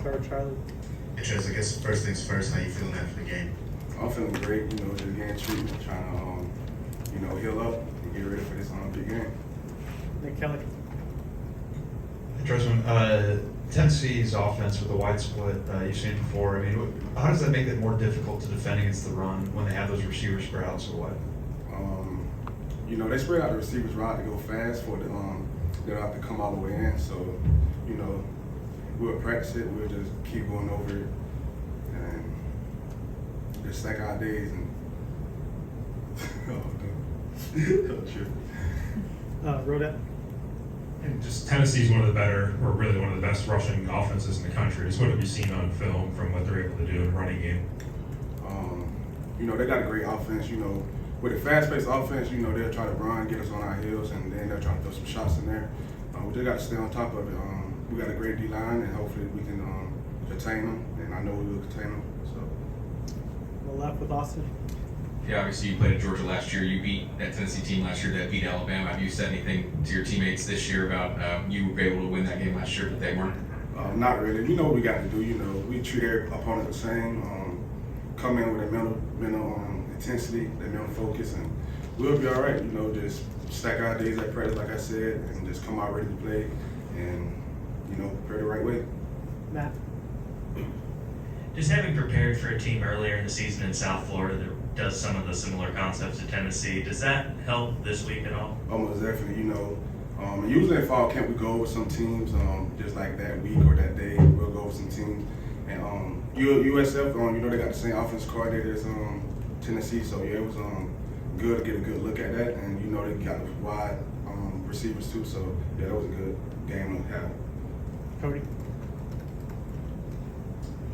start with Charlie. Hey, Trez, I guess first things first, how you feeling after the game? I'm feeling great, just getting treatment, trying to, heal up and get ready for this big game. Nick Kelly. Hey, Trezmen, Tennessee's offense with the wide split, you've seen it before. I mean, how does that make it more difficult to defend against the run when they have those receivers spread out so wide? They spread out the receivers right to go fast for the they don't have to come all the way in. So, we'll practice it. We'll just keep going over it and just stack our days and Rodette. And just Tennessee's one of the better, or really one of the best rushing offenses in the country. Just what have you seen on film from what they're able to do in the running game? They got a great offense. With a fast-paced offense, they'll try to run, get us on our heels, and then they'll try to throw some shots in there. We just got to stay on top of it. We got a great D-line, and hopefully we can contain them, and I know we will contain them. So. We'll left with Austin. Yeah, obviously you played at Georgia last year. You beat that Tennessee team last year that beat Alabama. Have you said anything to your teammates this year about you were able to win that game last year, but they weren't? Not really. You know what we got to do. We treat every opponent the same. Come in with a mental intensity, that mental focus, and we'll be all right. Just stack our days at practice, like I said, and just come out ready to play, and prepare the right way. Matt. Just having prepared for a team earlier in the season in South Florida that does some of the similar concepts to Tennessee, does that help this week at all? Almost definitely. Usually in fall camp we go over some teams, just like that week or that day we'll go over some teams. And USF, they got the same offensive coordinator as Tennessee, so yeah, it was good to get a good look at that. And they got wide receivers too, so yeah, that was a good game to have. Cody.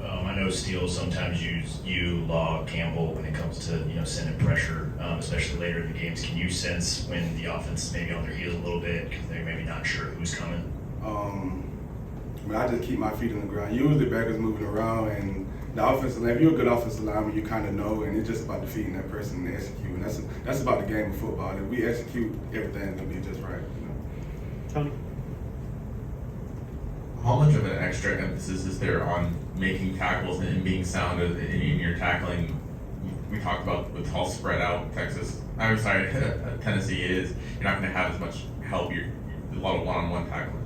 I know Steele sometimes use you, Law, Campbell when it comes to sending pressure, especially later in the games. Can you sense when the offense is maybe on their heels a little bit because they're maybe not sure who's coming? I just keep my feet on the ground. Usually the back is moving around, and the offensive line, if you're a good offensive lineman, you kind of know, and it's just about defeating that person and executing. That's about the game of football. If we execute, everything's gonna be just right. Tony. How much of an extra emphasis is there on making tackles and being sound in your tackling? We talked about with how spread out Tennessee is. You're not going to have as much help. You're a lot of one-on-one tackling.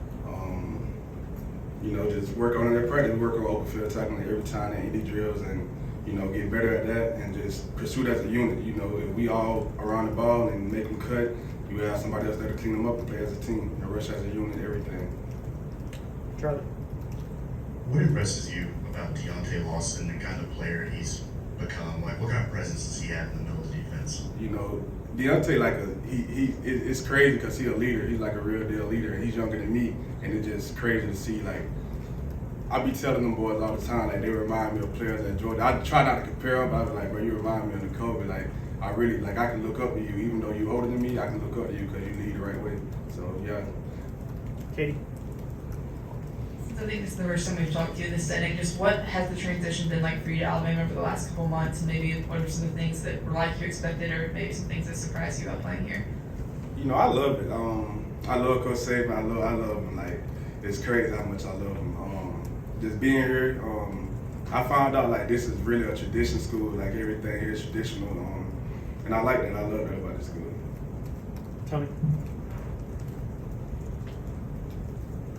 Just work on their practice, work on open field tackling every time they any drills, and get better at that, and just pursue as a unit. If we all around the ball and make them cut, you have somebody else there to clean them up and play as a team, and rush as a unit, everything. Charlie. What impresses you about Deontae Lawson, the kind of player he's become? Like, what kind of presence does he have in the middle of the defense? Deontae, it's crazy because he's a leader. He's like a real deal leader, and he's younger than me, and it's just crazy to see. I be telling them boys all the time, they remind me of players at Georgia. I try not to compare them, but I be like, bro, you remind me of Nakobe. I really, I can look up to you, even though you're older than me, I can look up to you because you lead the right way. So, yeah. Katie. I think this is the first time we've talked to you in this setting. Just what has the transition been like for you to Alabama over the last couple of months, and maybe what are some of the things that were like you expected, or maybe some things that surprised you about playing here? I love it. I love Coach Saban. I love him. It's crazy how much I love him. Just being here, I found out this is really a tradition school. Everything here is traditional, and I like that. I love that about this school. Tony.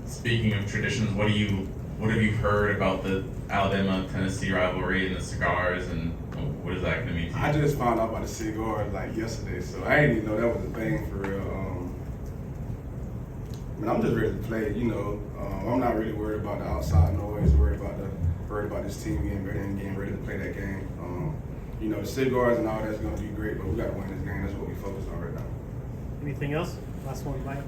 Speaking of traditions, what have you heard about the Alabama-Tennessee rivalry and the cigars, and what is that going to mean to you? I just found out about the cigars yesterday, so I didn't even know that was a thing for real. I'm just ready to play. I'm not really worried about the outside noise. Worried about this team getting better and getting ready to play that game. The cigars and all that's going to be great, but we got to win this game. That's what we focus on right now. Anything else? Last one, Mike.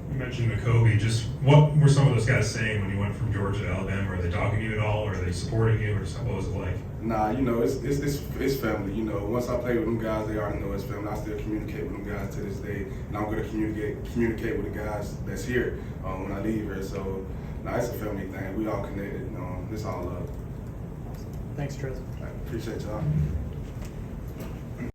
You mentioned Nakobe. Just what were some of those guys saying when you went from Georgia to Alabama? Are they talking to you at all? Or are they supporting you? Or what was it like? Nah, it's family. Once I play with them guys, they already know it's family. I still communicate with them guys to this day, and I'm going to communicate with the guys that's here when I leave here. So, it's a family thing. We all connected. It's all love. Awesome. Thanks, Trez. I appreciate y'all.